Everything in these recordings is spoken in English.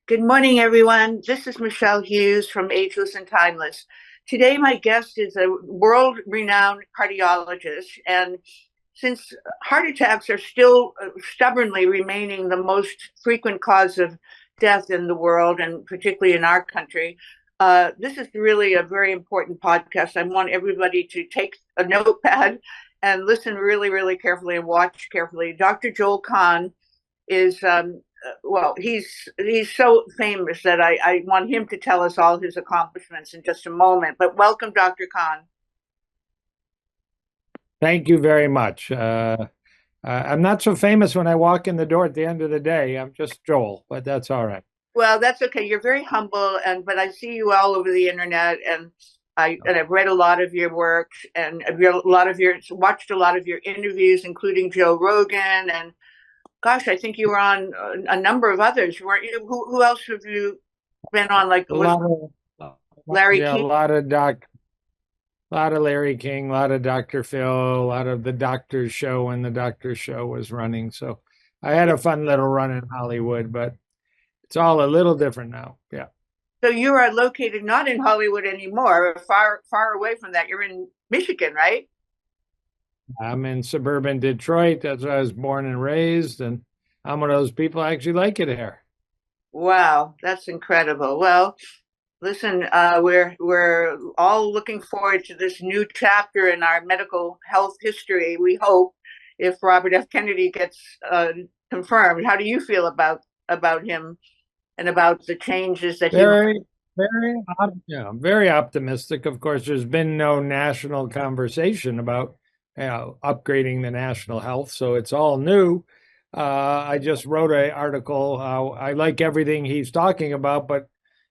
Good morning, everyone. This is Michele Hughes from Ageless and Timeless. Today, my guest is a world renowned cardiologist. And since heart attacks are still stubbornly remaining the most frequent cause of death in the world, and particularly in our country, this is really a very important podcast. I want everybody to take a notepad and listen really, really carefully and watch carefully. Dr. Joel Kahn is well, he's so famous that I want him to tell us all his accomplishments in just a moment. But welcome, Dr. Kahn. Thank you very much. I'm not so famous when I walk in the door at the end of the day. I'm just Joel, but that's all right. Well, that's okay. You're very humble, and but I see you all over the internet, and I've read a lot of your work, and I've read a lot of your watched a lot of your interviews, including Joe Rogan, and gosh, I think you were on a number of others, weren't you? Who else have you been on? Like A was lot of, Larry yeah, King? a lot of Larry King, a lot of Dr. Phil, a lot of the Doctor's Show when the Doctor's Show was running. So I had a fun little run in Hollywood, but it's all a little different now. Yeah. So you are located not in Hollywood anymore, far away from that. You're in Michigan, right? I'm in suburban Detroit. That's where I was born and raised, and I'm one of those people I actually like it here. Wow, that's incredible. Well, listen, we're all looking forward to this new chapter in our medical health history. We hope if Robert F. Kennedy gets confirmed. How do you feel about him and about the changes that he? Very, yeah, very optimistic. Of course, there's been no national conversation about, upgrading the national health, so it's all new. I just wrote an article. I like everything he's talking about, but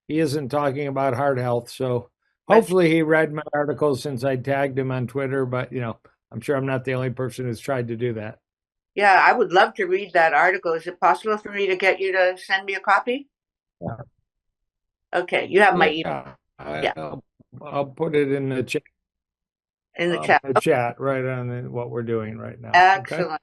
he isn't talking about heart health. So But hopefully he read my article since I tagged him on Twitter. But I'm sure I'm not the only person who's tried to do that. yeah, I would love to read that article. Is it possible for me to get you to send me a copy? Yeah, Okay, you have my email. yeah. Yeah, I'll put it in the chat. in the chat. Okay, Chat right on what we're doing right now. Okay. excellent.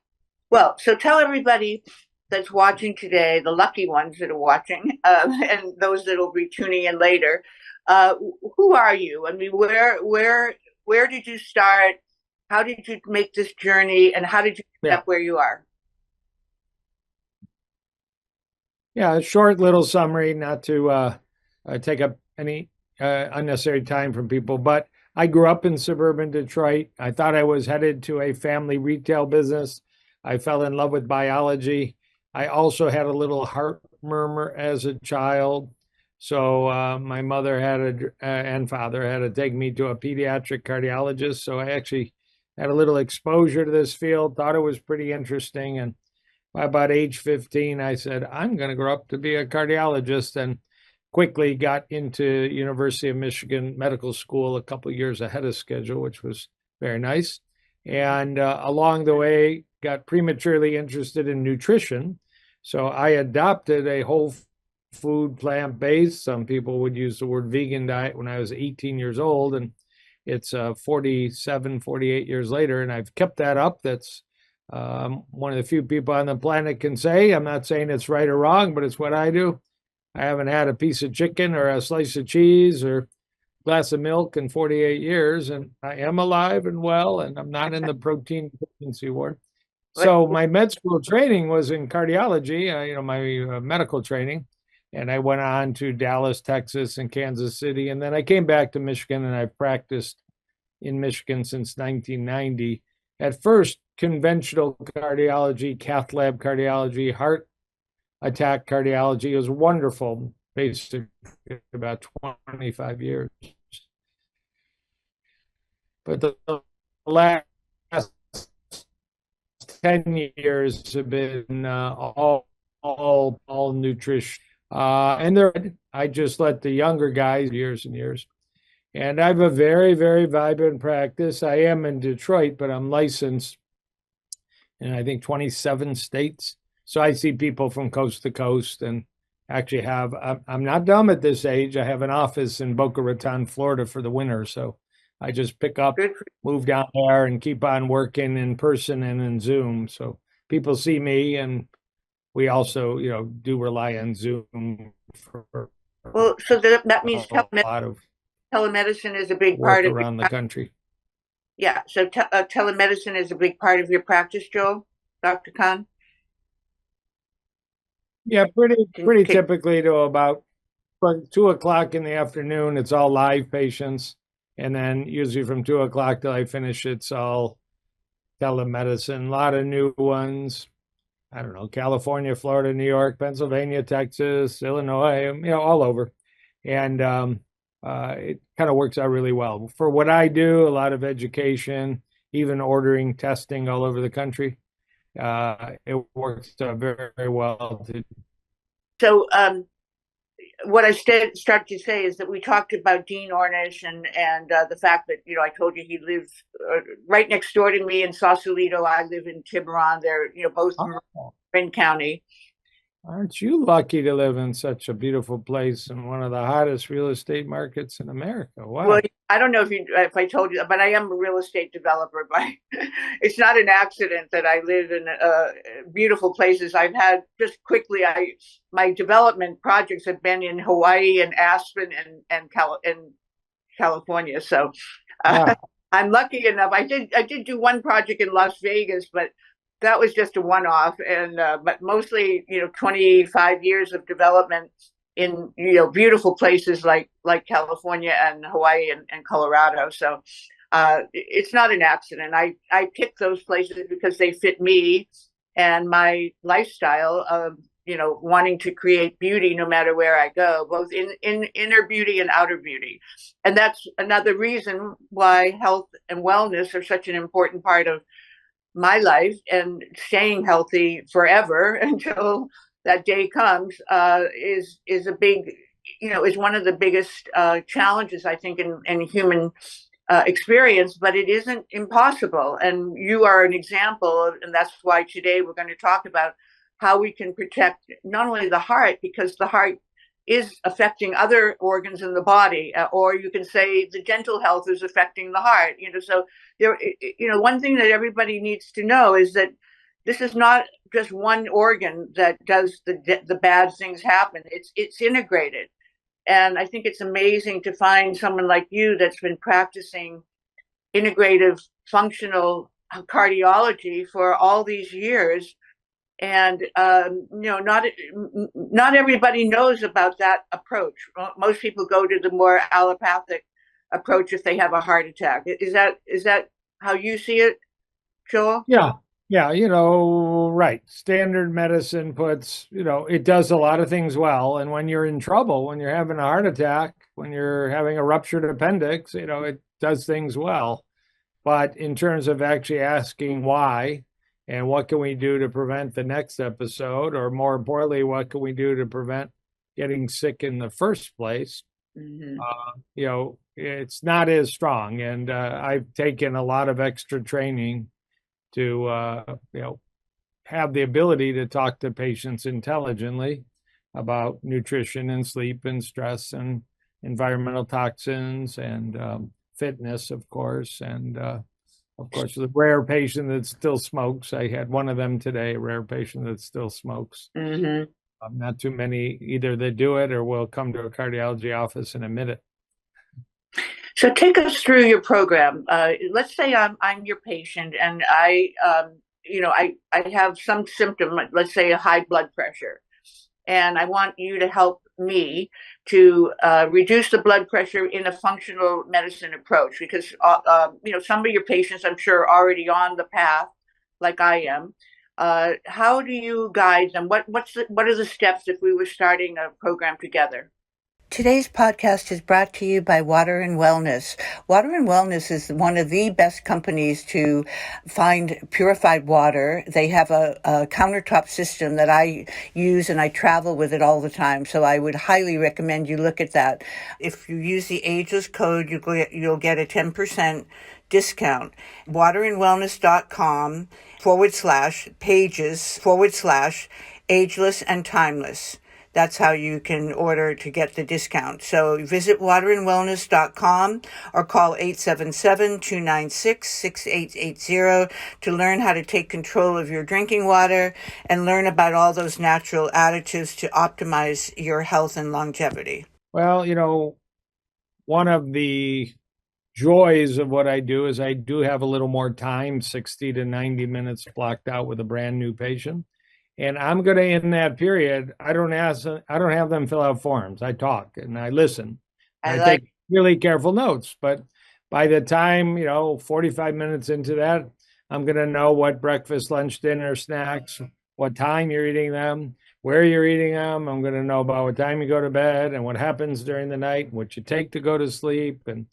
Well, so tell everybody that's watching today, the lucky ones that are watching, and those that will be tuning in later, uh, who are you? I mean, where did you start? How did you make this journey, and how did you end Yeah. up where you are? Yeah. A short little summary, not to take up any unnecessary time from people, but I grew up in suburban Detroit. I thought I was headed to a family retail business. I fell in love with biology. I also had a little heart murmur as a child. So my mother and father had to take me to a pediatric cardiologist. So I actually had a little exposure to this field, thought it was pretty interesting. And by about age 15, I said, I'm going to grow up to be a cardiologist, and quickly got into University of Michigan Medical School a couple of years ahead of schedule, which was very nice. And along the way, got prematurely interested in nutrition. So I adopted a whole food, plant-based, some people would use the word vegan diet when I was 18 years old. And it's 47, 48 years later, and I've kept that up. That's one of the few people on the planet can say. I'm not saying it's right or wrong, but it's what I do. I haven't had a piece of chicken or a slice of cheese or a glass of milk in 48 years, and I am alive and well, and I'm not in the protein deficiency ward. What? So my med school training was in cardiology, my medical training, and I went on to Dallas, Texas, and Kansas City, and then I came back to Michigan, and I've practiced in Michigan since 1990. At first, conventional cardiology, cath lab cardiology, heart attack cardiology. It was wonderful, basically about 25 years. But the last 10 years have been all nutrition. And I just let the younger guys years and years. And I have a very, very vibrant practice. I am in Detroit, but I'm licensed in I think 27 states. So I see people from coast to coast, and actually I'm not dumb at this age. I have an office in Boca Raton, Florida for the winter. So I just pick up, Good. move down there, and keep on working in person and in Zoom. So people see me, and we also, do rely on Zoom for Well, so that means a lot of telemedicine is a big part work of your around the country. yeah. So telemedicine is a big part of your practice, Joel, Dr. Kahn. Yeah, pretty Okay. typically to about 2 o'clock in the afternoon, it's all live patients. And then usually from 2 o'clock till I finish, it's all telemedicine. A lot of new ones. I don't know, California, Florida, New York, Pennsylvania, Texas, Illinois, all over. And it kind of works out really well. For what I do, a lot of education, even ordering testing all over the country. It works out very, very well. So what I started to say is that we talked about Dean Ornish and the fact that I told you he lives right next door to me in Sausalito. I live in Tiburon. They're both from Marin County. Aren't you lucky to live in such a beautiful place in one of the hottest real estate markets in America? Wow. Well, I don't know if I told you, but I am a real estate developer. But it's not an accident that I live in beautiful places. I've had just quickly. My development projects have been in Hawaii and Aspen and California. So Wow. I'm lucky enough. I did do one project in Las Vegas, but that was just a one-off. And but mostly, 25 years of development in beautiful places like California and Hawaii and Colorado. So it's not an accident. I picked those places because they fit me and my lifestyle of wanting to create beauty no matter where I go, both in inner beauty and outer beauty. And that's another reason why health and wellness are such an important part of my life, and staying healthy forever until that day comes is a big, is one of the biggest challenges I think in human experience, but it isn't impossible. And you are an example, and that's why today we're going to talk about how we can protect not only the heart, because the heart is affecting other organs in the body, or you can say the dental health is affecting the heart. So there, one thing that everybody needs to know is that this is not just one organ that does the bad things happen. It's integrated, and I think it's amazing to find someone like you that's been practicing integrative functional cardiology for all these years. And not everybody knows about that approach. Most people go to the more allopathic approach if they have a heart attack. Is that how you see it, Joel? Yeah. Yeah, right. Standard medicine puts, it does a lot of things well. And when you're in trouble, when you're having a heart attack, when you're having a ruptured appendix, it does things well. But in terms of actually asking why and what can we do to prevent the next episode, or more importantly, what can we do to prevent getting sick in the first place? Mm-hmm. It's not as strong. And I've taken a lot of extra training to have the ability to talk to patients intelligently about nutrition and sleep and stress and environmental toxins and fitness, of course. And of course, the rare patient that still smokes. I had one of them today, a rare patient that still smokes. Mm-hmm. Not too many either that do it or will come to a cardiology office and admit it. So take us through your program. Let's say I'm your patient, and I have some symptom, let's say a high blood pressure, and I want you to help me to reduce the blood pressure in a functional medicine approach, because some of your patients, I'm sure, are already on the path, like I am. How do you guide them? What are the steps if we were starting a program together? Today's podcast is brought to you by Water and Wellness. Water and Wellness is one of the best companies to find purified water. They have a countertop system that I use, and I travel with it all the time. So I would highly recommend you look at that. If you use the Ageless code, you'll get a 10% discount. waterandwellness.com/pages/Ageless and Timeless. that's how you can order to get the discount. So visit waterandwellness.com or call 877-296-6880 to learn how to take control of your drinking water and learn about all those natural additives to optimize your health and longevity. Well, one of the joys of what I do is I do have a little more time, 60 to 90 minutes blocked out with a brand new patient. And I'm going to, in that period, I don't have them fill out forms. I talk and I listen. I I like. take really careful notes. But by the time, 45 minutes into that, I'm going to know what breakfast, lunch, dinner, snacks, what time you're eating them, where you're eating them. I'm going to know about what time you go to bed and what happens during the night, what you take to go to sleep, and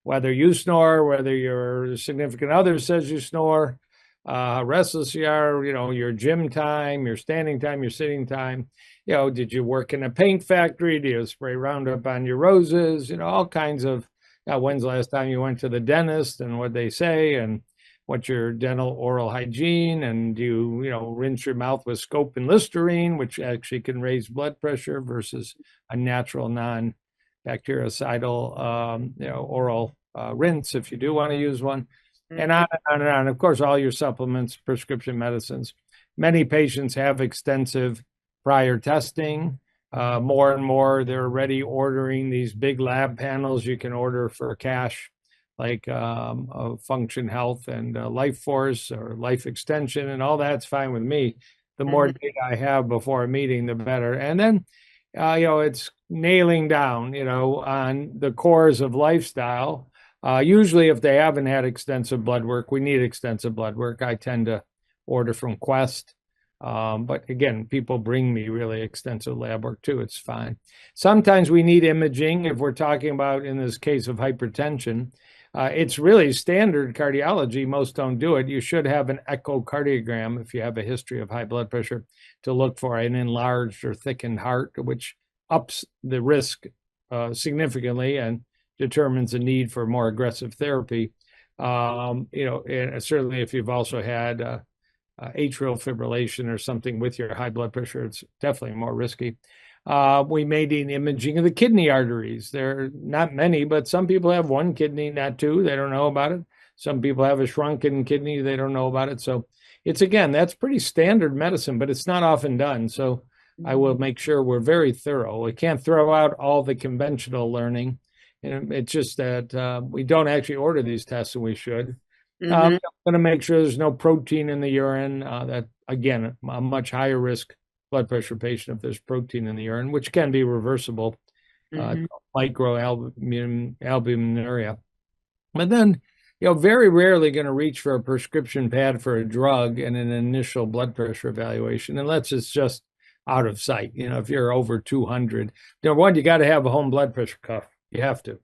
whether you snore, whether your significant other says you snore, restless you are, your gym time, your standing time, your sitting time. Did you work in a paint factory? Do you spray Roundup on your roses? All kinds of, when's the last time you went to the dentist and what they say, and what's your dental oral hygiene, and do you, rinse your mouth with scope and Listerine, which actually can raise blood pressure versus a natural non-bactericidal, oral rinse if you do want to use one. And on and on and on. Of course, all your supplements, prescription medicines. Many patients have extensive prior testing. More and more, they're already ordering these big lab panels you can order for cash, like Function Health and Life Force or Life Extension, and all that's fine with me. The more data I have before a meeting, the better. And then, it's nailing down, on the cores of lifestyle. Usually, if they haven't had extensive blood work, we need extensive blood work. I tend to order from Quest. But again, people bring me really extensive lab work too. It's fine. Sometimes we need imaging if we're talking about, in this case of hypertension. It's really standard cardiology. Most don't do it. You should have an echocardiogram if you have a history of high blood pressure to look for an enlarged or thickened heart, which ups the risk significantly and determines the need for more aggressive therapy. And certainly if you've also had atrial fibrillation or something with your high blood pressure, it's definitely more risky. We may need imaging of the kidney arteries. There are not many, but some people have one kidney, not two. They don't know about it. Some people have a shrunken kidney. They don't know about it. So that's pretty standard medicine, but it's not often done. So I will make sure we're very thorough. We can't throw out all the conventional learning. And it's just that we don't actually order these tests, and we should. I'm going to make sure there's no protein in the urine. That, again, a much higher risk blood pressure patient if there's protein in the urine, which can be reversible, microalbuminuria. But then, very rarely going to reach for a prescription pad for a drug in an initial blood pressure evaluation, unless it's just out of sight. If you're over 200, you got to have a home blood pressure cuff. You have to.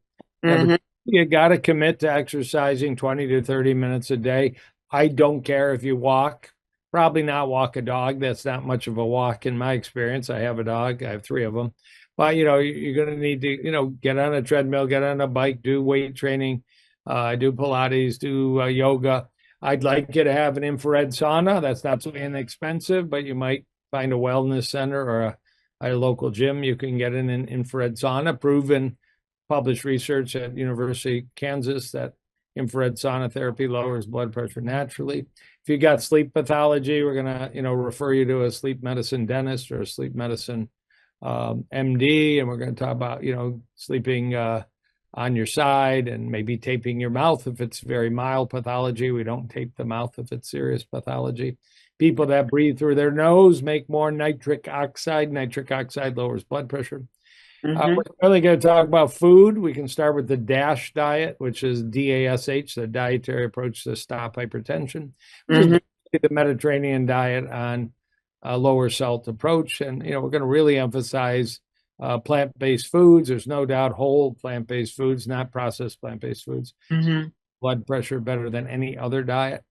You got to commit to exercising 20 to 30 minutes a day. I don't care if you walk. Probably not walk a dog. That's not much of a walk in my experience. I have a dog. I have 3 of them. But, you're going to need to, get on a treadmill, get on a bike, do weight training, do Pilates, do yoga. I'd like you to have an infrared sauna. That's not so inexpensive, but you might find a wellness center or a local gym. You can get in an infrared sauna, proven, published research at University of Kansas that infrared sauna therapy lowers blood pressure naturally. If you got sleep pathology, we're going to, refer you to a sleep medicine dentist or a sleep medicine MD, and we're going to talk about, sleeping on your side and maybe taping your mouth if it's very mild pathology. We don't tape the mouth if it's serious pathology. People that breathe through their nose make more nitric oxide. Nitric oxide lowers blood pressure. We're really going to talk about food. We can start with the DASH diet, which is DASH, the dietary approach to stop hypertension, which is the Mediterranean diet on a lower salt approach. And, we're going to really emphasize plant-based foods. There's no doubt whole plant-based foods, not processed plant-based foods. Blood pressure better than any other diet.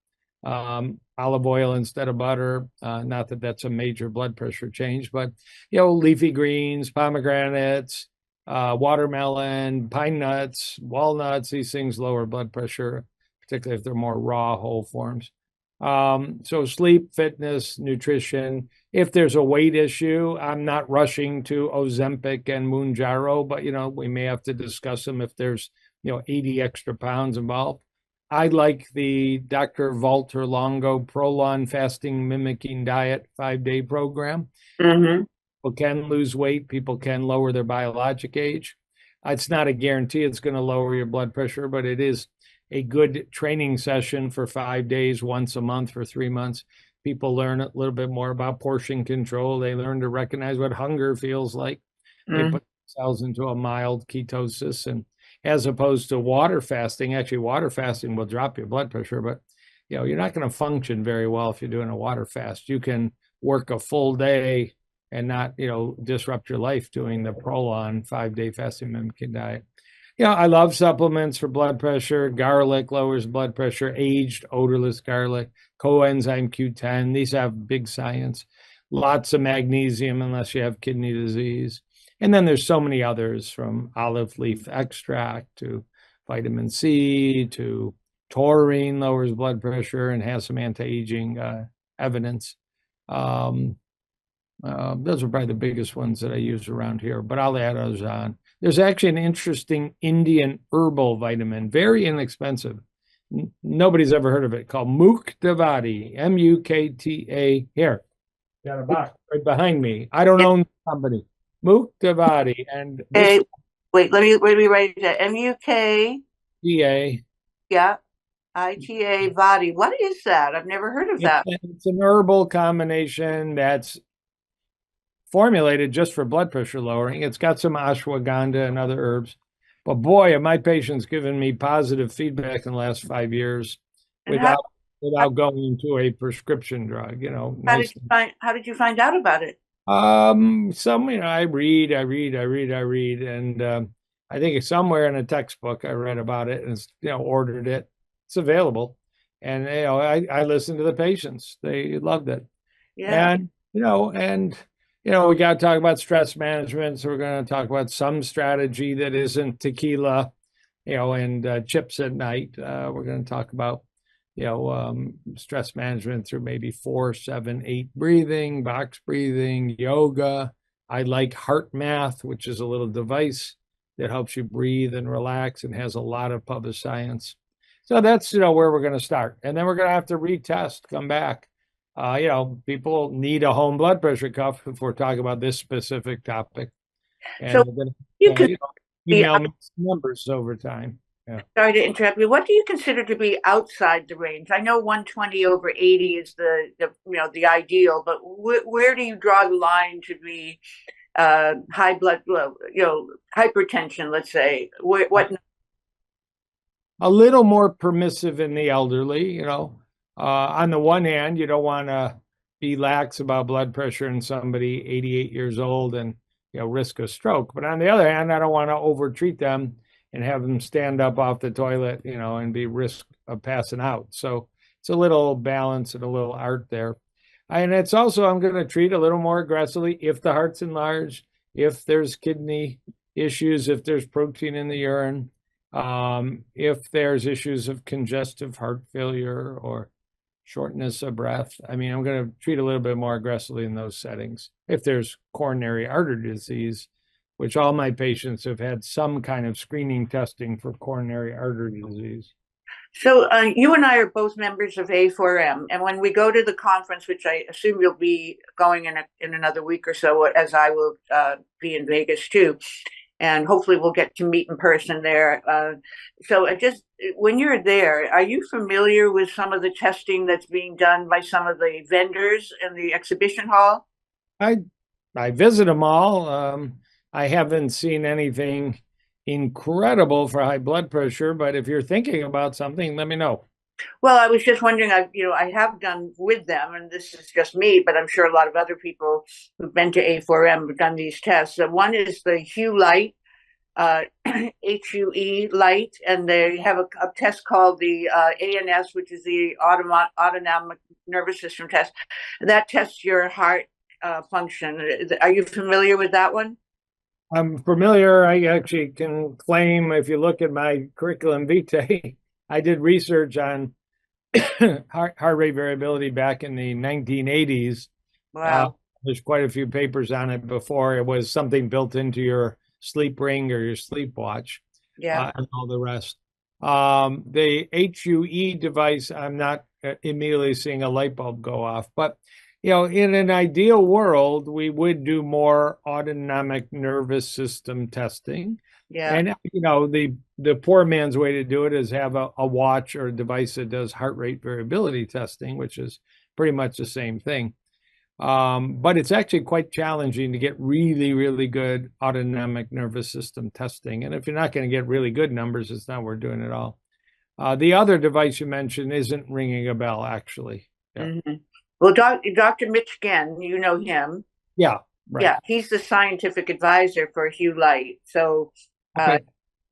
Olive oil instead of butter. Not that that's a major blood pressure change, but, leafy greens, pomegranates, watermelon, pine nuts, walnuts, these things lower blood pressure, particularly if they're more raw whole forms. So sleep, fitness, nutrition. If there's a weight issue, I'm not rushing to Ozempic and Mounjaro, but we may have to discuss them if there's 80 extra pounds involved. I like the Dr. Walter Longo Prolon fasting mimicking diet 5-day program. Mm-hmm. People can lose weight. People can lower their biologic age. It's not a guarantee it's going to lower your blood pressure, but it is a good training session for 5 days, once a month for 3 months. People learn a little bit more about portion control. They learn to recognize what hunger feels like. They Mm-hmm. put themselves into a mild ketosis, and as opposed to water fasting. Actually, water fasting will drop your blood pressure, but you're not going to function very well if you're doing a water fast. You can work a full day and not, disrupt your life doing the Prolon 5-day fasting mimicking diet. I love supplements for blood pressure. Garlic lowers blood pressure, aged, odorless garlic, coenzyme Q10. These have big science. Lots of magnesium, unless you have kidney disease. And then there's so many others, from olive leaf extract to vitamin C to taurine lowers blood pressure and has some anti-aging evidence. Those are probably the biggest ones that I use around here, but I'll add others on. There's actually an interesting Indian herbal vitamin, very inexpensive. Nobody's ever heard of it, called Muktavadi, Mukta. Here, got a box right behind me. I don't own the company. Muktavadi, and this Hey, wait, let me write it down. M-U-K, GA. yeah, ITA Vadi. What is that? I've never heard of that. It's an herbal combination that's formulated just for blood pressure lowering. It's got some ashwagandha and other herbs. But boy, have my patients given me positive feedback in the last 5 years And how without going into a prescription drug, how nice. how did you find out about it? I read, and I think somewhere in a textbook I read about it and ordered it. It's available, and I listened to the patients; they loved it. Yeah. And we got to talk about stress management. So we're going to talk about some strategy that isn't tequila, and chips at night. We're going to talk about stress management through maybe 4-7-8 breathing, box breathing, yoga. I like heart math, which is a little device that helps you breathe and relax and has a lot of published science. So that's where we're going to start, and then we're going to have to retest, come back. People need a home blood pressure cuff if we're talking about this specific topic, and So we're going you to can be email me numbers over time. Yeah. sorry to interrupt you. What do you consider to be outside the range? I know 120/80 is the ideal, but where do you draw the line to be high blood, hypertension? Let's say what? A little more permissive in the elderly. On the one hand, you don't want to be lax about blood pressure in somebody 88 years old and risk a stroke. But on the other hand, I don't want to overtreat them and have them stand up off the toilet, and be risk of passing out. So it's a little balance and a little art there. And it's also, I'm going to treat a little more aggressively if the heart's enlarged, if there's kidney issues, if there's protein in the urine, if there's issues of congestive heart failure or shortness of breath. I'm going to treat a little bit more aggressively in those settings. If there's coronary artery disease, which all my patients have had some kind of screening testing for coronary artery disease. So you and I are both members of A4M, and when we go to the conference, which I assume you'll be going in another week or so, as I will be in Vegas too, and hopefully we'll get to meet in person there. So when you're there, are you familiar with some of the testing that's being done by some of the vendors in the exhibition hall? I visit them all. I haven't seen anything incredible for high blood pressure, but if you're thinking about something, let me know. Well, I was just wondering, I have done with them, and this is just me, but I'm sure a lot of other people who've been to A4M have done these tests. One is the Hue Light, HUE Light, and they have a test called the ANS, which is the autonomic nervous system test. That tests your heart function. Are you familiar with that one? I'm familiar. I actually can claim, if you look at my curriculum vitae, I did research on heart rate variability back in the 1980s. Wow. There's quite a few papers on it before it was something built into your sleep ring or your sleep watch, Yeah. and all the rest. The HUE device, I'm not immediately seeing a light bulb go off, but in an ideal world, we would do more autonomic nervous system testing. Yeah. And the poor man's way to do it is have a watch or a device that does heart rate variability testing, which is pretty much the same thing. But it's actually quite challenging to get really, really good autonomic nervous system testing. And if you're not going to get really good numbers, it's not worth doing it all. The other device you mentioned isn't ringing a bell, actually. Yeah. Mm-hmm. Well, Dr. Mitch Genn, you know him. Yeah, right. Yeah, he's the scientific advisor for Hugh Light. So Okay.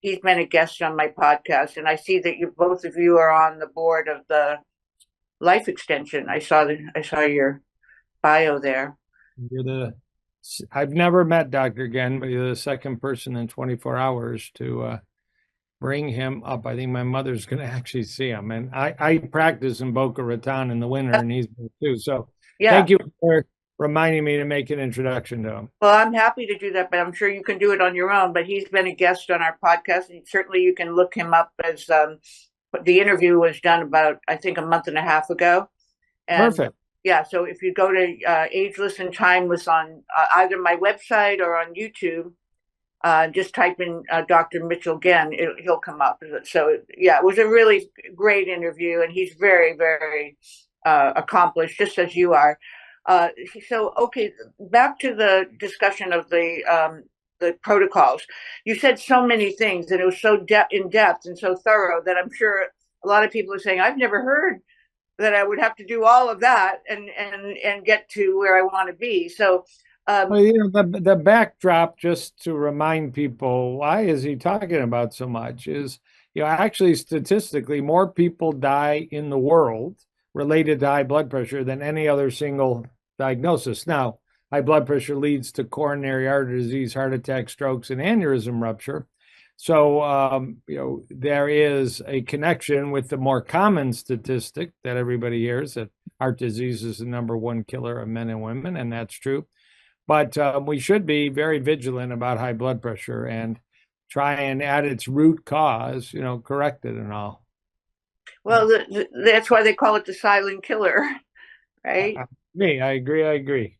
he's been a guest on my podcast, and I see that both of you are on the board of the Life Extension. I saw your bio there. I've never met Dr. Genn, but you're the second person in 24 hours to bring him up. I think my mother's going to actually see him. And I practice in Boca Raton in the winter, and he's there too. So thank you for reminding me to make an introduction to him. Well, I'm happy to do that, but I'm sure you can do it on your own. But he's been a guest on our podcast, and certainly you can look him up as the interview was done about, I think, a month and a half ago. And perfect. Yeah, so if you go to Ageless and Timeless on either my website or on YouTube, just type in Dr. Mitchell Genn, he'll come up. So, yeah, it was a really great interview, and he's very, very accomplished, just as you are. So, okay, back to the discussion of the protocols. You said so many things, and it was so in depth and so thorough that I'm sure a lot of people are saying, I've never heard that I would have to do all of that and get to where I want to be. So, well, the backdrop, just to remind people, why is he talking about so much? Is actually statistically more people die in the world related to high blood pressure than any other single diagnosis. Now, high blood pressure leads to coronary artery disease, heart attack, strokes, and aneurysm rupture. So, there is a connection with the more common statistic that everybody hears, that heart disease is the number one killer of men and women, and that's true. But we should be very vigilant about high blood pressure and try and, at its root cause, correct it and all. Well, that's why they call it the silent killer, right? I agree.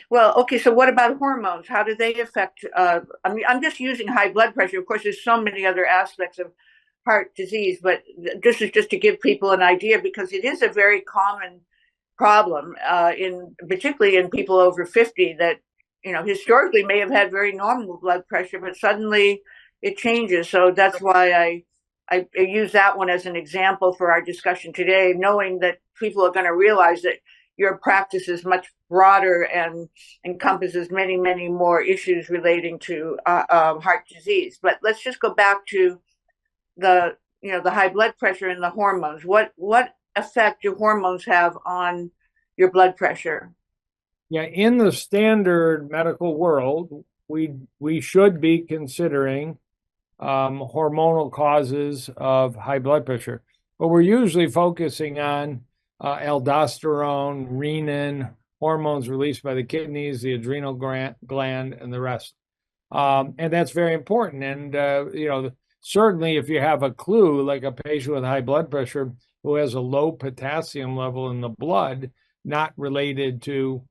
Well, okay, so what about hormones? How do they affect, I'm just using high blood pressure. Of course, there's so many other aspects of heart disease, but this is just to give people an idea, because it is a very common problem, particularly in people over 50 that, historically may have had very normal blood pressure, but suddenly it changes. So that's why I use that one as an example for our discussion today, knowing that people are going to realize that your practice is much broader and encompasses many, many more issues relating to heart disease. But let's just go back to the high blood pressure and the hormones. What effect do hormones have on your blood pressure? Yeah, in the standard medical world, we should be considering hormonal causes of high blood pressure, but we're usually focusing on aldosterone, renin, hormones released by the kidneys, the adrenal gland, and the rest. And that's very important. And, certainly if you have a clue, like a patient with high blood pressure who has a low potassium level in the blood, not related to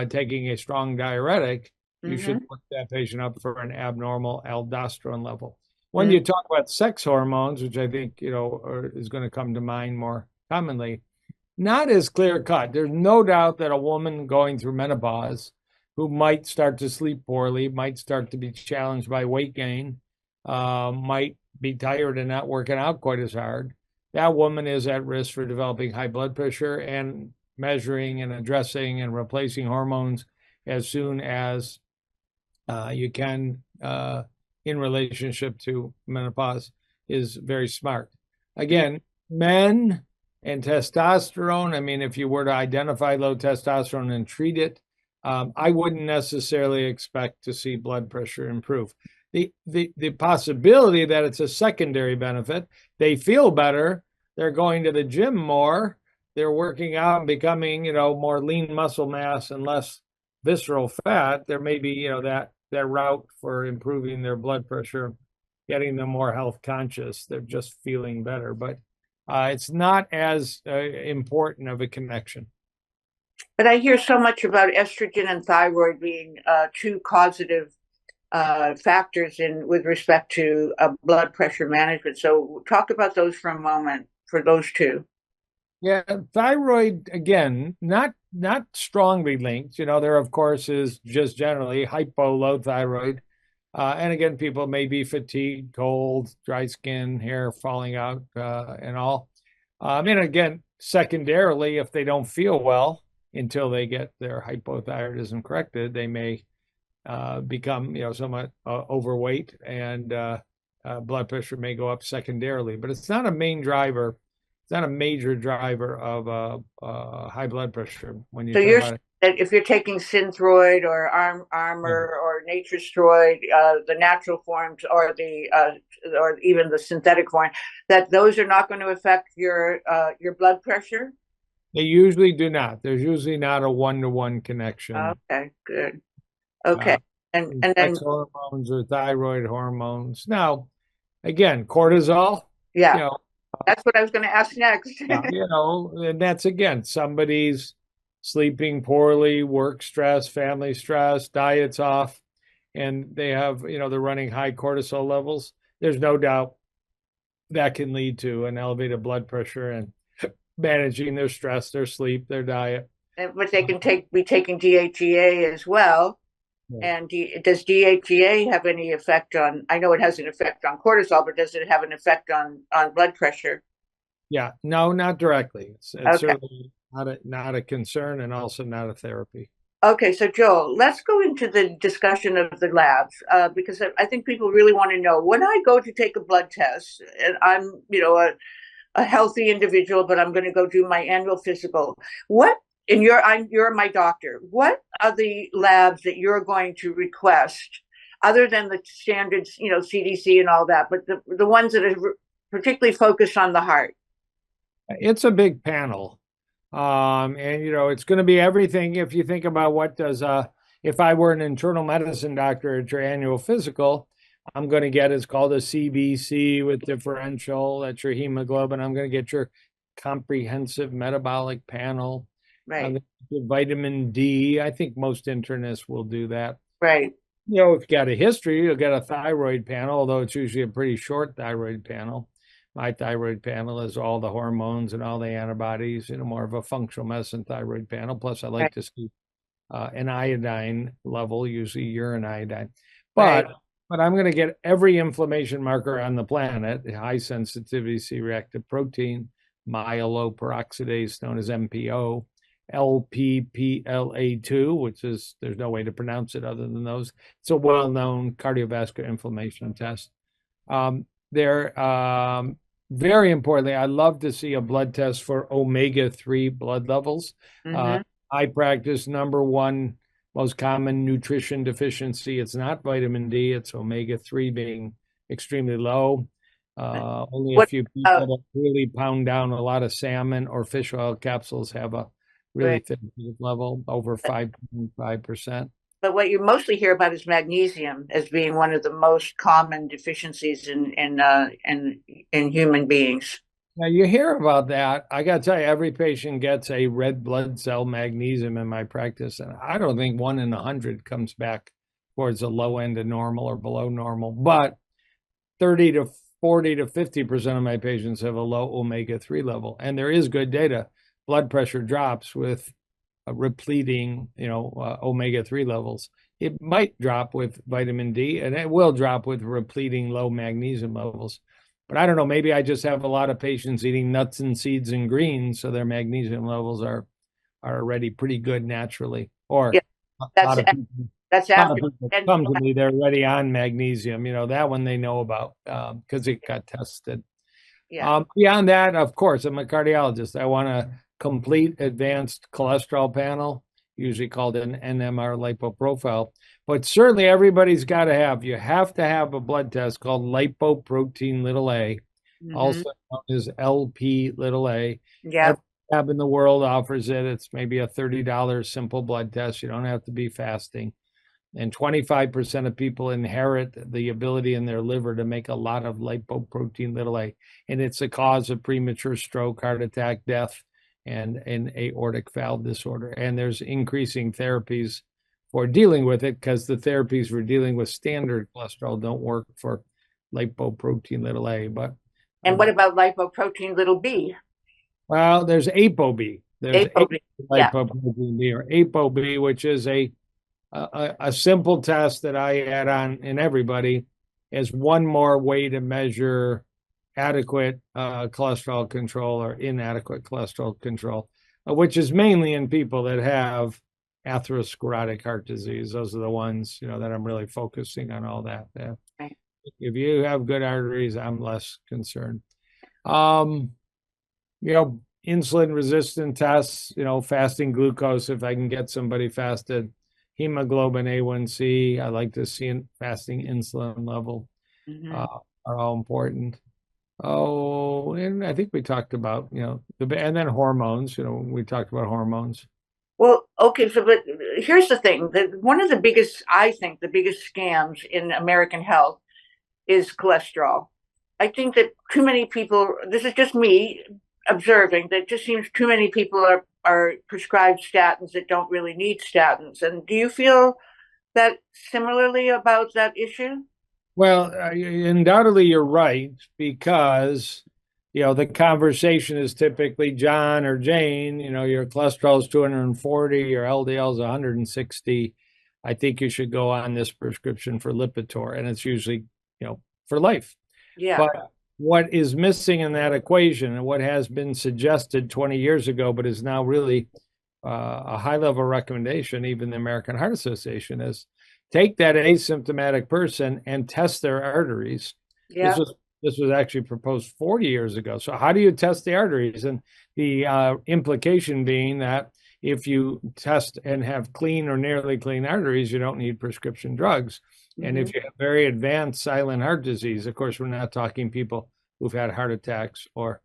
taking a strong diuretic, you should look that patient up for an abnormal aldosterone level. When you talk about sex hormones, which I think, is going to come to mind more commonly, not as clear cut. There's no doubt that a woman going through menopause who might start to sleep poorly, might start to be challenged by weight gain, might be tired and not working out quite as hard, that woman is at risk for developing high blood pressure, and measuring and addressing and replacing hormones as soon as you can in relationship to menopause is very smart. Again, men and testosterone, I mean, if you were to identify low testosterone and treat it, I wouldn't necessarily expect to see blood pressure improve. The possibility that it's a secondary benefit, they feel better, they're going to the gym more, they're working out and becoming, more lean muscle mass and less visceral fat, there may be, that route for improving their blood pressure, getting them more health conscious. They're just feeling better, but it's not as important of a connection. But I hear so much about estrogen and thyroid being two causative factors in with respect to blood pressure management. So talk about those for a moment for those two. Yeah, thyroid again, not strongly linked. There of course is just generally hypolothyroid. And again, people may be fatigued, cold, dry skin, hair falling out, and all. And again, secondarily, if they don't feel well until they get their hypothyroidism corrected, they may become, somewhat overweight, and blood pressure may go up secondarily. But it's not a main driver. It's not a major driver of high blood pressure when you So talk you're about it. that if you're taking Synthroid or Armor or Naturestroid, the natural forms or even the synthetic form, that those are not going to affect your blood pressure. They usually do not. There's usually not a one-to-one connection. Okay, good. Okay, Uh, and then sex hormones or thyroid hormones. Now, again, cortisol, you yeah, know, that's what I was going to ask next. and that's again, somebody's sleeping poorly, work stress, family stress, diet's off, and they have, they're running high cortisol levels. There's no doubt that can lead to an elevated blood pressure, and managing their stress, their sleep, their diet. But they can be taking DHEA as well. Yeah. And does DHEA have any effect on? I know it has an effect on cortisol, but does it have an effect on blood pressure? Yeah, no, not directly. It's Okay. certainly not a concern, and also not a therapy. Okay, so Joel, let's go into the discussion of the labs because I think people really want to know when I go to take a blood test, and I'm, a healthy individual, but I'm going to go do my annual physical. What and you're my doctor. What are the labs that you're going to request, other than the standards, CDC and all that, but the ones that are particularly focused on the heart? It's a big panel. And it's going to be everything. If you think about what does if I were an internal medicine doctor at your annual physical, I'm going to get, it's called a CBC with differential. That's your hemoglobin. I'm going to get your comprehensive metabolic panel. Right. Vitamin D. I think most internists will do that. Right. If you got a history, you'll get a thyroid panel, although it's usually a pretty short thyroid panel. My thyroid panel is all the hormones and all the antibodies, more of a functional medicine thyroid panel. Plus, I like to see an iodine level, usually urine iodine. But I'm going to get every inflammation marker on the planet, high sensitivity C-reactive protein, myeloperoxidase, known as MPO, LPPLA2, which is, there's no way to pronounce it other than those. It's a well-known cardiovascular inflammation test. Very importantly, I love to see a blood test for omega-3 blood levels. I practice number one most common nutrition deficiency. It's not vitamin D, it's omega-3 being extremely low. Only a few people that really pound down a lot of salmon or fish oil capsules have a really therapeutic level, over 5.5%. But what you mostly hear about is magnesium as being one of the most common deficiencies in human beings. Now you hear about that. I got to tell you, every patient gets a red blood cell magnesium in my practice, and I don't think 1 in 100 comes back towards the low end of normal or below normal. But 30 to 40 to 50% of my patients have a low omega-3 level, and there is good data. Blood pressure drops with repleting, omega-3 levels. It might drop with vitamin D, and it will drop with repleting low magnesium levels. But I don't know, maybe I just have a lot of patients eating nuts and seeds and greens, so their magnesium levels are already pretty good naturally. Or a lot of people come to me, they're already on magnesium. That one they know about because it got tested. Beyond that, of course, I'm a cardiologist. I want a complete advanced cholesterol panel, usually called an NMR lipoprofile. But certainly everybody's got to have, you have to have a blood test called lipoprotein little a. Hmm. also known as LP little a. Yeah. Every lab in the world offers it. It's maybe a $30 simple blood test. You don't have to be fasting. And 25% of people inherit the ability in their liver to make a lot of lipoprotein little a. And it's a cause of premature stroke, heart attack, death, and aortic valve disorder. And there's increasing therapies for dealing with it because the therapies for dealing with standard cholesterol don't work for lipoprotein little a. But And what about lipoprotein little b? well, there's ApoB. There's ApoB. Yeah. lipoprotein B or ApoB, which is a simple test that I add on in everybody as one more way to measure adequate cholesterol control or inadequate cholesterol control, which is mainly in people that have atherosclerotic heart disease. Those are the ones, that I'm really focusing on all that. Right. If you have good arteries, I'm less concerned. Um, Insulin resistant tests, fasting glucose, if I can get somebody fasted, hemoglobin A1C, I like to see fasting insulin level, Hmm. uh, are all important. Oh, and I think we talked about, and then hormones, we talked about hormones. Well, okay, so but here's the thing that one of the biggest, I think, the biggest scams in American health is cholesterol. I think that too many people, this is just me observing, that just seems too many people are prescribed statins that don't really need statins. And do you feel that similarly about that issue? Well, undoubtedly you're right because the conversation is typically John or Jane, your cholesterol is 240, your LDL is 160. I think you should go on this prescription for Lipitor, and it's usually, for life. Yeah. But what is missing in that equation and what has been suggested 20 years ago, but is now really a high level recommendation, even the American Heart Association, is take that asymptomatic person and test their arteries. This Yeah. was this was actually proposed 40 years ago. So how do you test the arteries? And the implication being that if you test and have clean or nearly clean arteries, you don't need prescription drugs. And Hmm. if you have very advanced silent heart disease, of course, we're not talking people who've had heart attacks or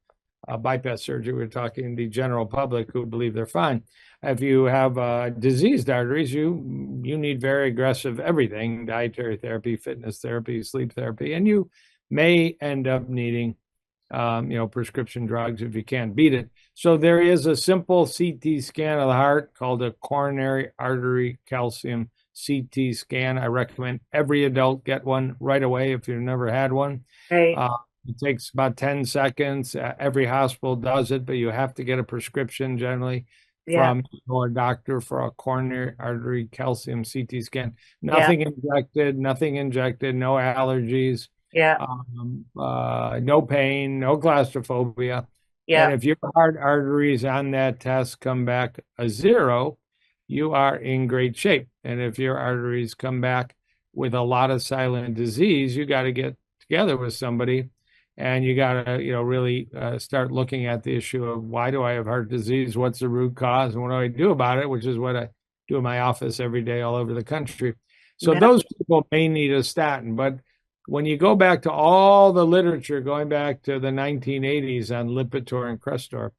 bypass surgery. We're talking the general public who believe they're fine. If you have diseased arteries, you need very aggressive everything: dietary therapy, fitness therapy, sleep therapy, and you may end up needing prescription drugs if you can't beat it. So there is a simple CT scan of the heart called a coronary artery calcium CT scan. I recommend every adult get one right away if you've never had one. Right. Uh, it takes about 10 seconds. Every hospital does it, but you have to get a prescription generally Yeah. from your doctor for a coronary artery calcium CT scan. Yeah. Nothing injected, no allergies, Yeah. no pain, no claustrophobia. And Yeah. if your heart arteries on that test come back a zero, you are in great shape. And if your arteries come back with a lot of silent disease, you got to get together with somebody and you got to, really start looking at the issue of why do I have heart disease? What's the root cause? And what do I do about it? Which is what I do in my office every day all over the country. So Yeah. those people may need a statin, but when you go back to all the literature going back to the 1980s on Lipitor and Crestor,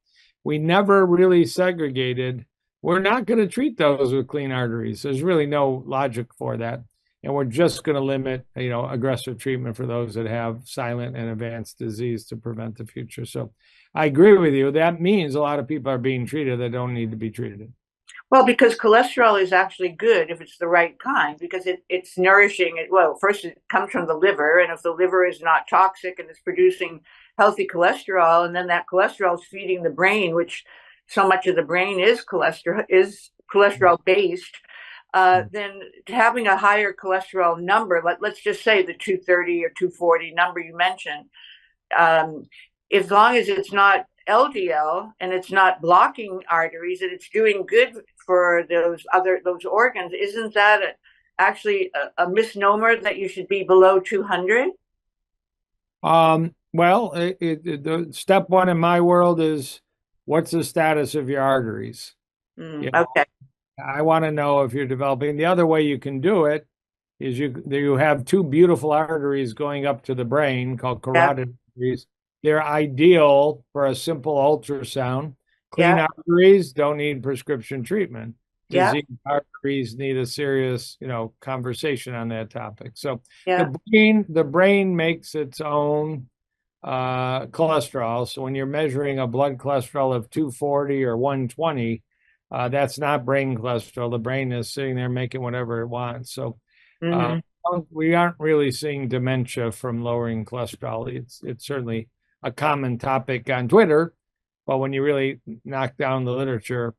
we never really segregated. We're not going to treat those with clean arteries. There's really no logic for that. And we're just going to limit, aggressive treatment for those that have silent and advanced disease to prevent the future. So I agree with you. That means a lot of people are being treated that don't need to be treated. Well, because cholesterol is actually good if it's the right kind, because it's nourishing. Well, first it comes from the liver, and if the liver is not toxic and it's producing healthy cholesterol, and then that cholesterol is feeding the brain, which so much of the brain is cholesterol based. Then having a higher cholesterol number, let's just say the 230 or 240 number you mentioned, um, as long as it's not LDL and it's not blocking arteries and it's doing good for those organs, isn't that actually a misnomer that you should be below 200? Well, the step one in my world is what's the status of your arteries? Okay. I want to know if you're developing. The other way you can do it is you have two beautiful arteries going up to the brain called Yeah. carotid arteries, they're ideal for a simple ultrasound. Clean Yeah. arteries don't need prescription treatment. Yeah. Diseased arteries need a serious, conversation on that topic. So Yeah. the brain makes its own cholesterol. So when you're measuring a blood cholesterol of 240 or 120, that's not brain cholesterol. The brain is sitting there making whatever it wants. So uh, Hmm. we aren't really seeing dementia from lowering cholesterol. It's certainly a common topic on Twitter, but when you really knock down the literature,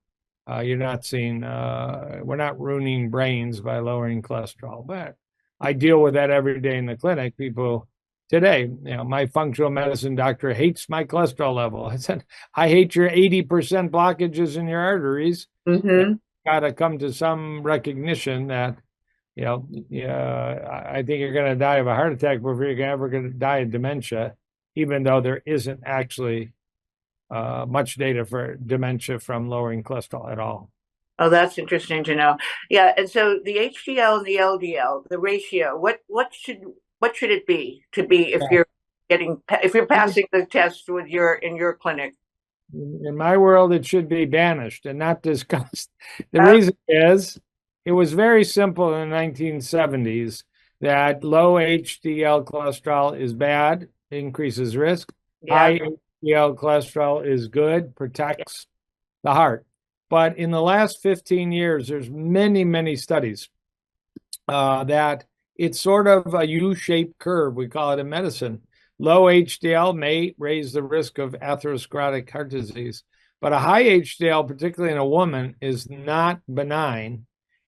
you're not seeing. We're not ruining brains by lowering cholesterol. But I deal with that every day in the clinic. People today, my functional medicine doctor hates my cholesterol level. I said, I hate your 80% blockages in your arteries. And Hmm. got to come to some recognition that yeah, I think you're going to die of a heart attack before you're ever going to die of dementia, even though there isn't actually much data for dementia from lowering cholesterol at all. Oh, that's interesting to know. Yeah, and so the HDL and the LDL, the ratio, what should it be to be if you're passing the test with your in your clinic? In my world, it should be banished and not discussed. The Uh, reason is it was very simple in the 1970s that low HDL cholesterol is bad, increases risk. yeah, High HDL cholesterol is good, yeah. protects the heart. But in the last 15 years, there's many, many studies that it's sort of a U-shaped curve. We call it in medicine. Low HDL may raise the risk of atherosclerotic heart disease, but a high HDL, particularly in a woman, is not benign.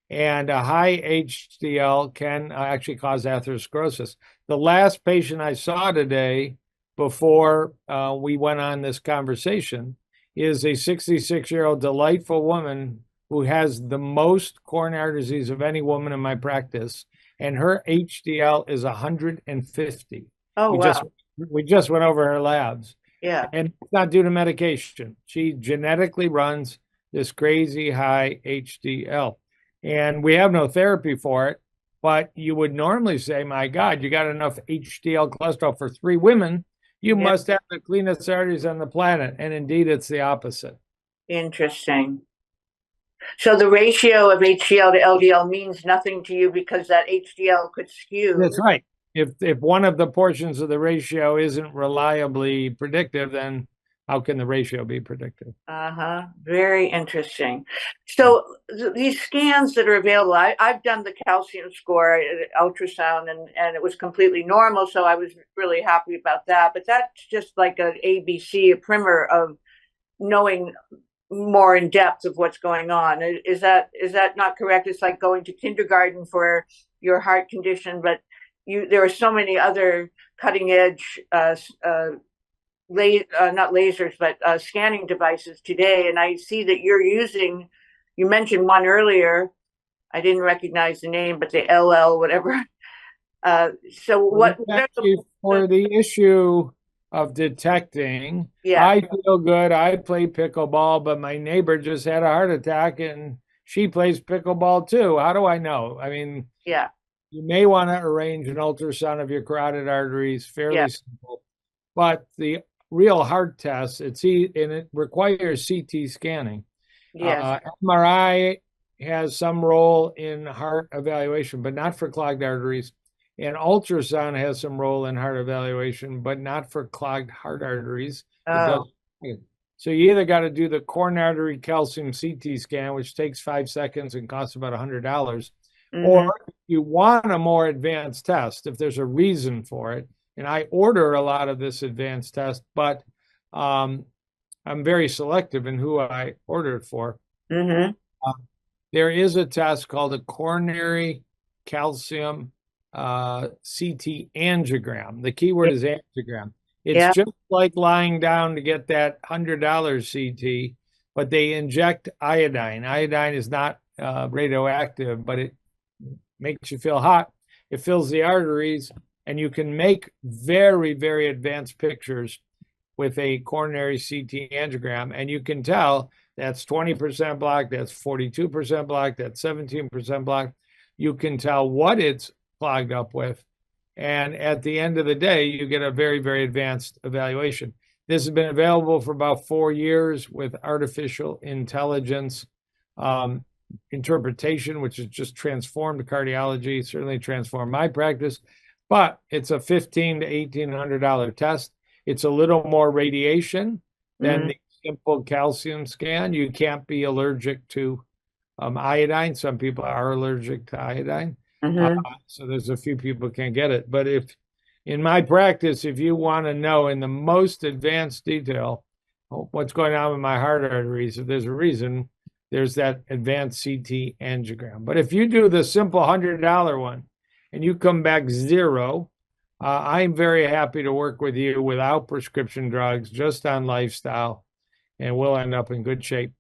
And a high HDL can actually cause atherosclerosis. The last patient I saw today before we went on this conversation is a 66-year-old delightful woman who has the most coronary artery disease of any woman in my practice, and her HDL is 150. Oh, We just wow. we just went over her labs, Yeah. and it's not due to medication. She genetically runs this crazy high HDL, and we have no therapy for it. But you would normally say, "My God, you got enough HDL cholesterol for 3 women. You Yeah. must have the cleanest arteries on the planet." And indeed, it's the opposite. Interesting. So the ratio of HDL to LDL means nothing to you because that HDL could That's skew. right. If one of the portions of the ratio isn't reliably predictive, then how can the ratio be predictive? Uh-huh. Very interesting. So these scans that are available, I've done the calcium score ultrasound and it was completely normal. So I was really happy about that. But that's just like an ABC, a primer of knowing more in depth of what's going on. Is that not correct? It's like going to kindergarten for your heart condition, but there are so many other cutting edge not lasers, but scanning devices today. And I see that you mentioned one earlier. I didn't recognize the name, but the LL, whatever. So Well, what, that's what are actually the for the issue of detecting. yeah, I feel good. I play pickleball, but my neighbor just had a heart attack and she plays pickleball too. How do I know? I mean, yeah, you may want to arrange an ultrasound of your carotid arteries, yeah, fairly simple. But the real heart test, and it requires CT scanning. yes. MRI has some role in heart evaluation, but not for clogged arteries. And ultrasound has some role in heart evaluation, but not for clogged heart arteries. It does. Oh, So you either got to do the coronary artery calcium CT scan, which takes 5 seconds and costs about $100, or mm-hmm, you want a more advanced test if there's a reason for it. And I order a lot of this advanced test, but um, I'm very selective in who I order it for. mm-hmm. Uh, there is a test called a coronary calcium CT angiogram. The key word Yeah, is angiogram. It's yeah. just like lying down to get that $100 CT, but they inject iodine. Iodine is not radioactive, but it makes you feel hot. It fills the arteries, and you can make very, very advanced pictures with a coronary CT angiogram, and you can tell that's 20% blocked, that's 42% blocked, that's 17% blocked. You can tell what it's clogged up with, And at the end of the day, you get a very, very advanced evaluation. This has been available for about 4 years with artificial intelligence interpretation, which has just transformed cardiology, certainly transformed my practice. But it's a $1,500 to $1,800 test. It's a little more radiation than the simple calcium scan. You can't be allergic to iodine. Some people are allergic to iodine. Mm-hmm. So there's a few people can't get it. But if in my practice, if you want to know in the most advanced detail what's going on with my heart arteries, if there's a reason, there's that advanced CT angiogram. But if you do the simple $100 one and you come back zero, I'm very happy to work with you without prescription drugs, just on lifestyle, and we'll end up in good shape.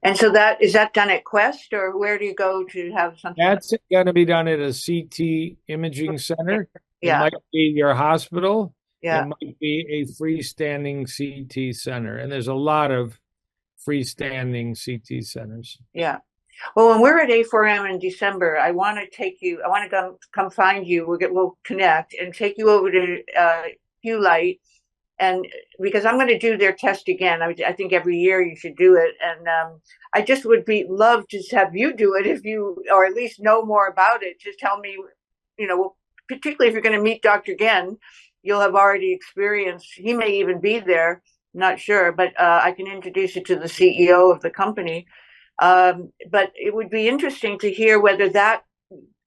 And so that is that done at Quest, or where do you go to have something? That's going to be done at a CT imaging center. It Yeah, might be your hospital. It yeah, might be a freestanding CT center. And there's a lot of freestanding CT centers. yeah. Well, when we're at A4M in December, I want to take you. I want to come find you. We'll connect and take you over to Hugh Light, and because I'm going to do their test again. I think every year you should do it, and I just would be love to have you do it if you, or at least know more about it. Just tell me, particularly if you're going to meet Dr. Genn, you'll have already experienced. He may even be there. Not sure, but I can introduce you to the CEO of the company. But it would be interesting to hear whether that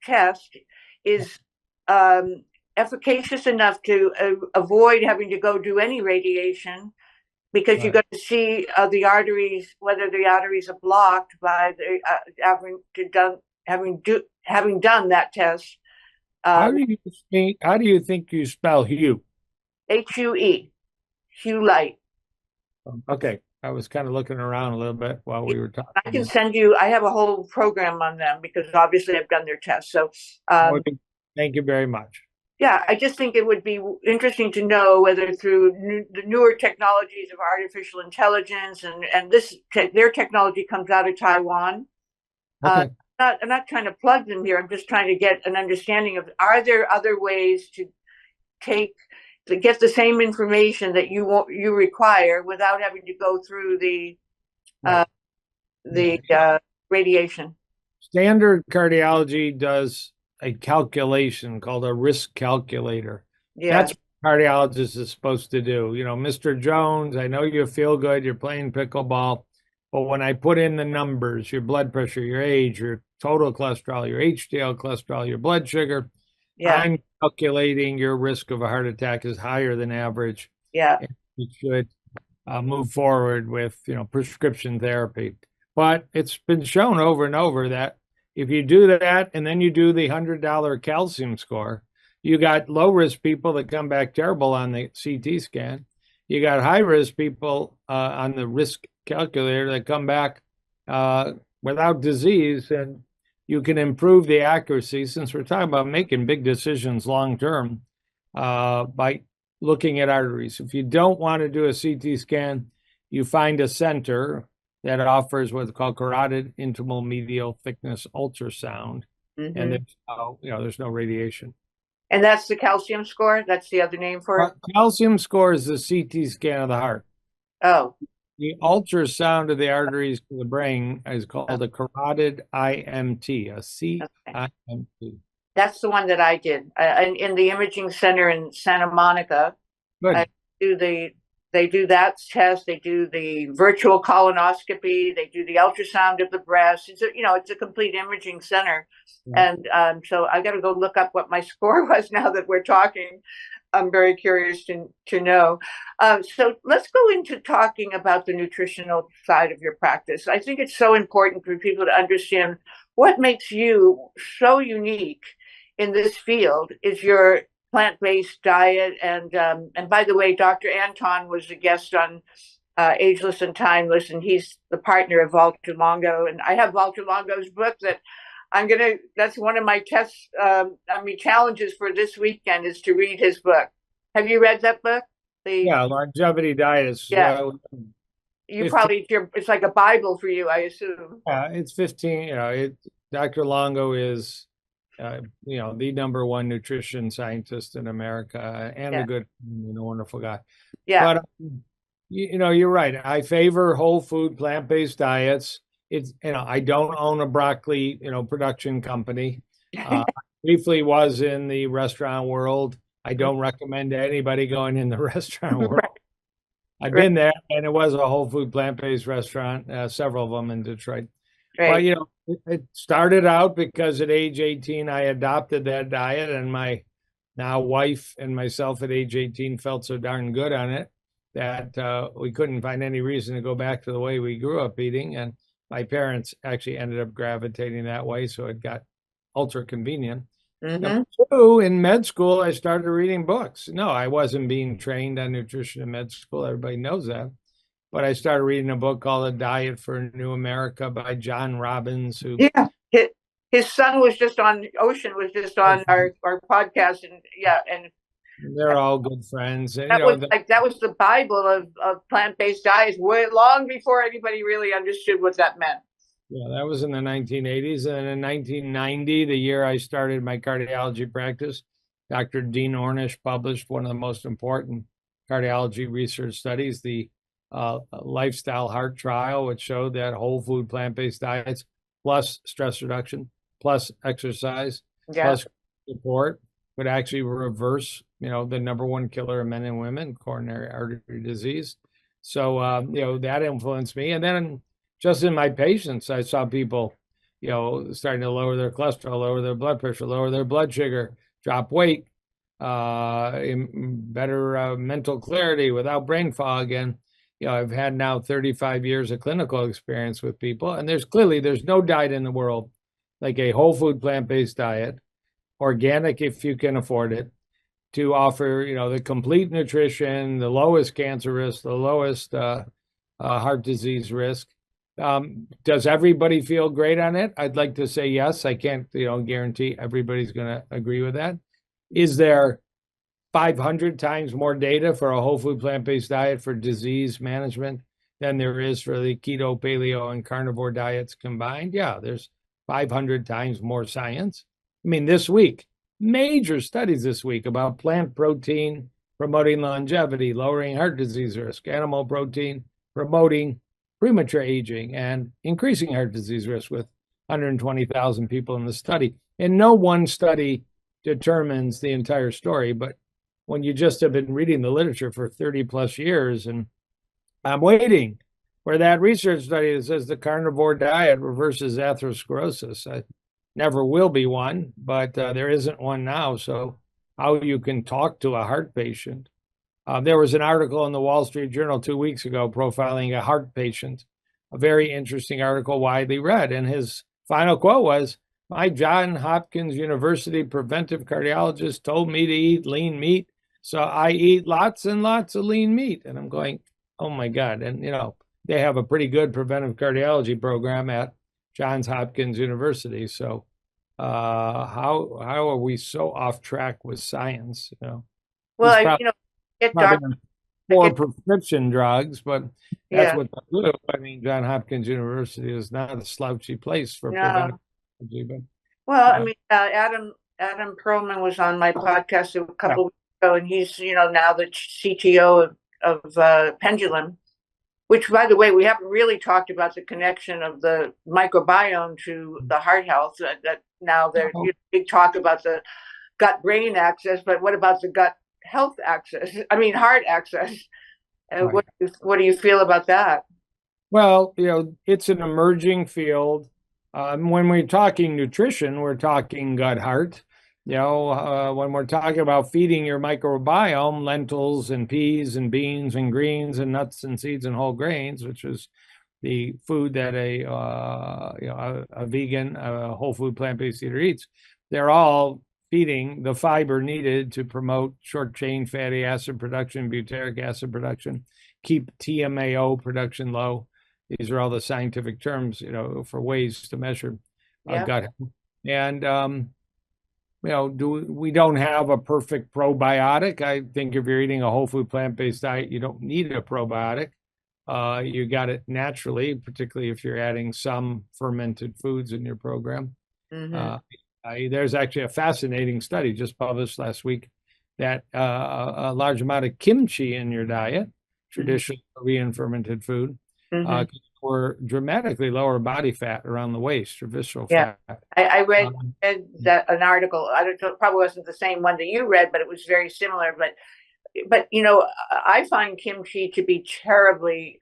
test is efficacious enough to avoid having to go do any radiation, because you got to see the arteries, whether the arteries are blocked by the having done that test. How do you think you spell Hugh? HUE, Hugh Light. Okay. I was kind of looking around a little bit while we were talking. I can send you. I have a whole program on them because obviously I've done their tests. So, thank you very much. yeah, I just think it would be interesting to know whether through the newer technologies of artificial intelligence and their technology comes out of Taiwan. Okay. I'm not trying to plug them here. I'm just trying to get an understanding of, are there other ways to get the same information that you require without having to go through the radiation. Standard cardiology does a calculation called a risk calculator. Yeah. That's what a cardiologist is supposed to do. Mr. Jones, I know you feel good, you're playing pickleball, but when I put in the numbers, your blood pressure, your age, your total cholesterol, your HDL cholesterol, your blood sugar, I'm calculating your risk of a heart attack is higher than average. Yeah. And you should move forward with, prescription therapy. But it's been shown over and over that if you do that and then you do the $100 calcium score, you got low risk people that come back terrible on the CT scan. You got high risk people on the risk calculator that come back without disease, and you can improve the accuracy, since we're talking about making big decisions long term, by looking at arteries. If you don't want to do a CT scan, you find a center that offers what's called carotid intimal medial thickness ultrasound, and there's no radiation. And that's the calcium score. That's the other name for it. Calcium score is the CT scan of the heart. Oh. The ultrasound of the arteries to the brain is called a carotid IMT, a CIMT. That's the one that I did in the imaging center in Santa Monica. Good. They do that test. They do the virtual colonoscopy. They do the ultrasound of the breast. It's a complete imaging center. Yeah. And so I got to go look up what my score was now that we're talking. I'm very curious to know. So let's go into talking about the nutritional side of your practice. I think it's so important for people to understand what makes you so unique in this field is your plant-based diet. And by the way, Dr. Anton was a guest on Ageless and Timeless, and he's the partner of Walter Longo. And I have Walter Longo's book that that's one of my challenges for this weekend is to read his book. Have you read that book? Longevity Diet is. Yeah. You probably, it's like a Bible for you, I assume. Yeah, it's 15. Dr. Longo is the number one nutrition scientist in America and Yeah. a good, wonderful guy. Yeah. But you're right. I favor whole food, plant-based diets. It's, I don't own a broccoli, production company. Briefly was in the restaurant world. I don't recommend anybody going in the restaurant world. Right. I've Right. been there, and it was a whole food, plant-based restaurant, several of them in Detroit. But, Right. it started out because at age 18, I adopted that diet, and my now wife and myself at age 18 felt so darn good on it that we couldn't find any reason to go back to the way we grew up eating. And my parents actually ended up gravitating that way, so it got ultra convenient. Number Mm-hmm. two, in med school, I started reading books. No, I wasn't being trained on nutrition in med school. Everybody knows that. But I started reading a book called A Diet for a New America by John Robbins, who Yeah. His son was just on, Ocean was just on our podcast, and yeah, and they're all good friends. And, that was like that was the Bible of plant-based diets way long before anybody really understood what that meant. yeah, that was in the 1980s. And in 1990, the year I started my cardiology practice, Dr. Dean Ornish published one of the most important cardiology research studies, the lifestyle heart trial, which showed that whole food plant-based diets plus stress reduction plus exercise Yeah. plus support would actually reverse, the number one killer of men and women, coronary artery disease. So, that influenced me. And then just in my patients, I saw people, starting to lower their cholesterol, lower their blood pressure, lower their blood sugar, drop weight, better mental clarity without brain fog. And, I've had now 35 years of clinical experience with people, and there's no diet in the world like a whole food plant-based diet, organic if you can afford it, to offer, the complete nutrition, the lowest cancer risk, the lowest heart disease risk. Does everybody feel great on it? I'd like to say yes. I can't, guarantee everybody's going to agree with that. Is there 500 times more data for a whole food plant-based diet for disease management than there is for the keto, paleo, and carnivore diets combined? Yeah, there's 500 times more science. I mean, this week, major studies this week about plant protein promoting longevity, lowering heart disease risk, animal protein promoting premature aging and increasing heart disease risk with 120,000 people in the study. And no one study determines the entire story, but when you just have been reading the literature for 30 plus years, and I'm waiting for that research study that says the carnivore diet reverses atherosclerosis. I never will be one, but there isn't one now. So how you can talk to a heart patient. There was an article in the Wall Street Journal 2 weeks ago profiling a heart patient, a very interesting article, widely read. And his final quote was, "My Johns Hopkins University preventive cardiologist told me to eat lean meat, so I eat lots and lots of lean meat." And I'm going, oh my God. And, they have a pretty good preventive cardiology program at Johns Hopkins University. So how are we so off track with science? Well, get Probably doctors. more prescription drugs, but that's Yeah. what they do. I mean, Johns Hopkins University is not a slouchy place for No. preventive cardiology, but Well, I mean, Adam Perlman was on my podcast a couple weeks ago, and he's now the CTO of Pendulum, which, by the way, we haven't really talked about the connection of the microbiome to the heart health. That now there's big talk about the gut-brain axis, but what about the gut health axis? I mean, heart axis. Right. What do you feel about that? Well, it's an emerging field. When we're talking nutrition, we're talking gut heart. When we're talking about feeding your microbiome, lentils and peas and beans and greens and nuts and seeds and whole grains, which is the food that a vegan, a whole food plant-based eater eats, they're all feeding the fiber needed to promote short chain fatty acid production, butyric acid production, keep TMAO production low. These are all the scientific terms, for ways to measure gut health. And we don't have a perfect probiotic. I think if you're eating a whole food plant-based diet, you don't need a probiotic. You got it naturally, particularly if you're adding some fermented foods in your program. Mm-hmm. There's actually a fascinating study just published last week that a large amount of kimchi in your diet, traditional Korean fermented food, can for dramatically lower body fat around the waist or visceral Yeah. fat. I read that an article. I don't know, it probably wasn't the same one that you read, but it was very similar. But I find kimchi to be terribly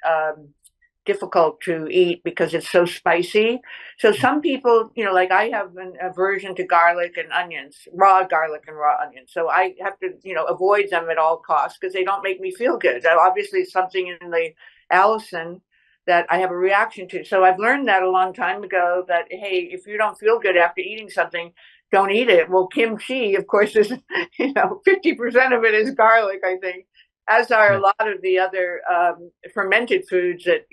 difficult to eat because it's so spicy. So some people, like I have an aversion to garlic and onions, raw garlic and raw onions. So I have to, avoid them at all costs because they don't make me feel good. Obviously, it's something in the Allison that I have a reaction to. So I've learned that a long time ago that, hey, if you don't feel good after eating something, don't eat it. Well, kimchi, of course, is, 50% of it is garlic, I think, as are a lot of the other fermented foods that,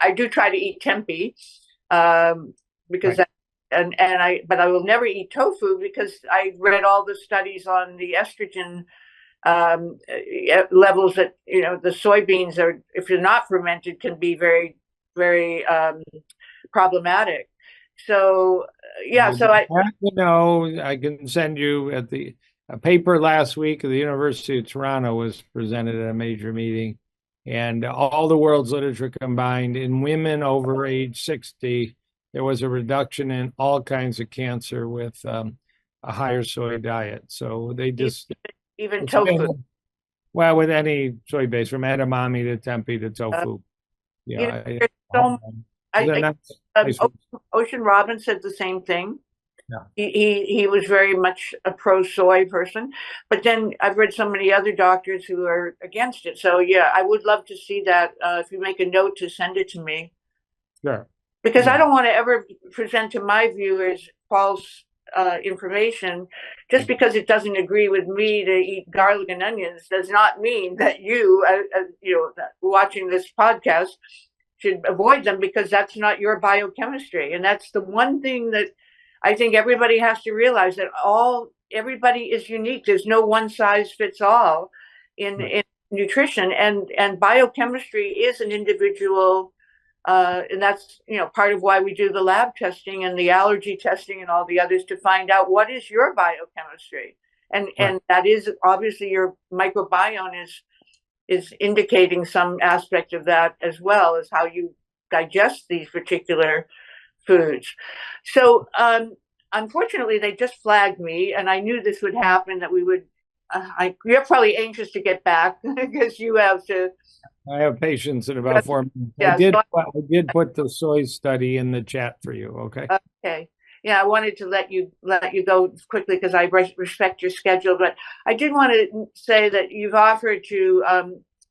I do try to eat tempeh because but I will never eat tofu because I read all the studies on the estrogen levels that, the soybeans are, if you're not fermented, can be very, very problematic. So, I can send you a paper last week at the University of Toronto was presented at a major meeting, and all the world's literature combined in women over age 60, there was a reduction in all kinds of cancer with a higher soy diet. So they just even tofu. Well, with any soy base, from edamame to tempeh to tofu. Ocean Robin said the same thing. Yeah. He was very much a pro soy person, but then I've read so many other doctors who are against it. So yeah, I would love to see that. If you make a note to send it to me, sure. Because I don't want to ever present to my viewers false information. Just because it doesn't agree with me to eat garlic and onions does not mean that you, watching this podcast, should avoid them because that's not your biochemistry. And that's the one thing that I think everybody has to realize, that everybody is unique. There's no one size fits all in nutrition, and biochemistry is an individual. And that's, part of why we do the lab testing and the allergy testing and all the others, to find out what is your biochemistry. And that is obviously your microbiome is indicating some aspect of that, as well as how you digest these particular foods. So unfortunately, they just flagged me, and I knew this would happen, that we would. You're probably anxious to get back because you have to. I have patience in about 4 minutes. Yeah, I did put the soy study in the chat for you. Okay. Okay. Yeah, I wanted to let you go quickly because I respect your schedule, but I did want to say that you've offered to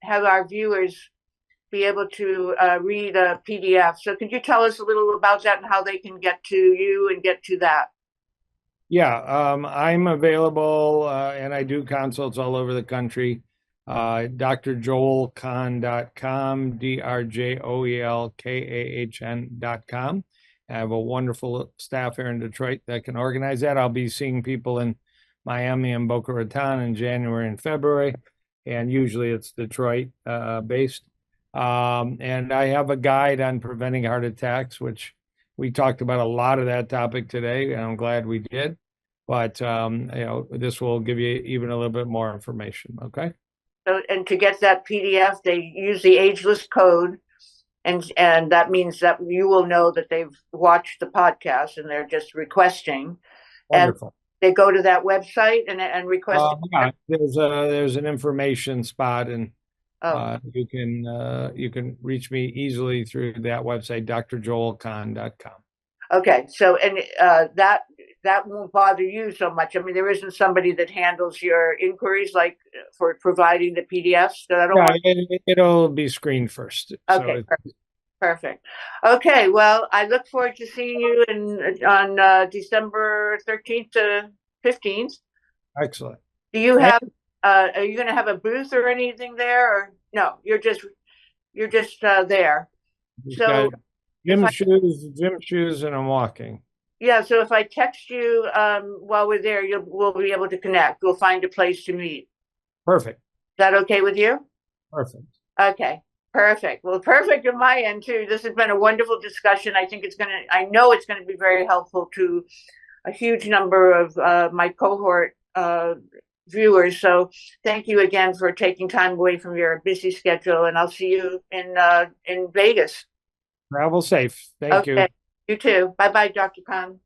have our viewers be able to read a PDF. So could you tell us a little about that and how they can get to you and get to that? Yeah, I'm available and I do consults all over the country. drjoelkahn.com, drjoelkahn.com. I have a wonderful staff here in Detroit that can organize that. I'll be seeing people in Miami and Boca Raton in January and February, and usually it's Detroit based. And I have a guide on preventing heart attacks, which we talked about a lot of that topic today, and I'm glad we did. But this will give you even a little bit more information. Okay. So, and to get that PDF, they use the Ageless code, and that means that you will know that they've watched the podcast and they're just requesting. Wonderful. And they go to that website and request. Yeah, there's an information spot, and you can reach me easily through that website, drjoelkahn.com. Okay, so and that won't bother you so much. I mean, there isn't somebody that handles your inquiries, like for providing the PDFs. It'll be screened first. Okay, so perfect. Okay, well, I look forward to seeing you on December 13th to 15th. Excellent. Do you have? Are you going to have a booth or anything there, or no? You're just there. So gym shoes, and I'm walking. Yeah, so if I text you while we're there, we'll be able to connect. We'll find a place to meet. Perfect. Is that okay with you? Perfect. Okay, perfect. Well, perfect on my end too. This has been a wonderful discussion. I know it's going to be very helpful to a huge number of my cohort viewers. So thank you again for taking time away from your busy schedule, and I'll see you in Vegas. Travel safe. Thank you. Okay, you too. Bye bye, Dr. Kahn.